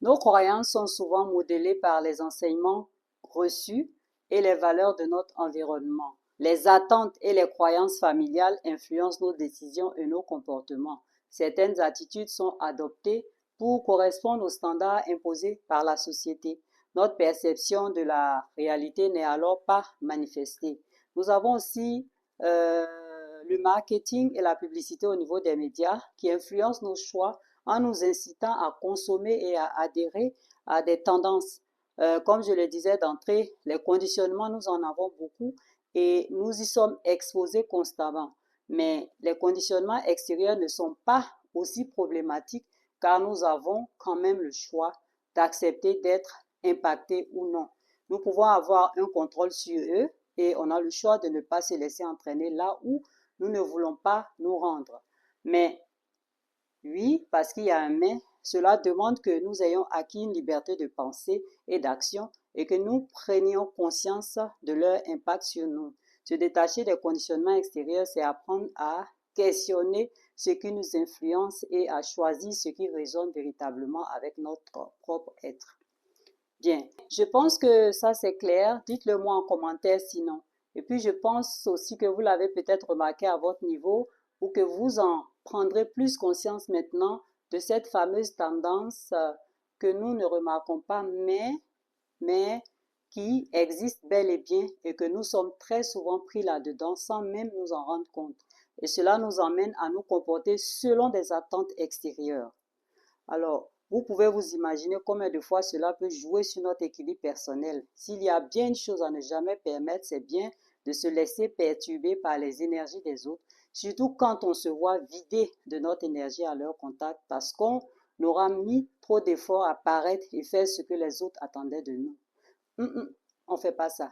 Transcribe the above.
Nos croyances sont souvent modélées par les enseignements reçus et les valeurs de notre environnement. Les attentes et les croyances familiales influencent nos décisions et nos comportements. Certaines attitudes sont adoptées pour correspondre aux standards imposés par la société. Notre perception de la réalité n'est alors pas manifestée. Nous avons aussi le marketing et la publicité au niveau des médias qui influencent nos choix en nous incitant à consommer et à adhérer à des tendances. Comme je le disais d'entrée, les conditionnements, nous en avons beaucoup et nous y sommes exposés constamment. Mais les conditionnements extérieurs ne sont pas aussi problématiques car nous avons quand même le choix d'accepter d'être impactés ou non. Nous pouvons avoir un contrôle sur eux et on a le choix de ne pas se laisser entraîner là où nous ne voulons pas nous rendre. Mais oui, parce qu'il y a un mais, cela demande que nous ayons acquis une liberté de pensée et d'action et que nous prenions conscience de leur impact sur nous. Se détacher des conditionnements extérieurs, c'est apprendre à questionner ce qui nous influence et à choisir ce qui résonne véritablement avec notre propre être. Bien, je pense que ça c'est clair. Dites-le moi en commentaire sinon. Et puis je pense aussi que vous l'avez peut-être remarqué à votre niveau ou que vous en prendrez plus conscience maintenant de cette fameuse tendance que nous ne remarquons pas, mais qui existe bel et bien et que nous sommes très souvent pris là-dedans sans même nous en rendre compte. Et cela nous emmène à nous comporter selon des attentes extérieures. Alors, vous pouvez vous imaginer combien de fois cela peut jouer sur notre équilibre personnel. S'il y a bien une chose à ne jamais permettre, c'est bien de se laisser perturber par les énergies des autres, surtout quand on se voit vidé de notre énergie à leur contact parce qu'on aura mis trop d'efforts à paraître et faire ce que les autres attendaient de nous. On ne fait pas ça.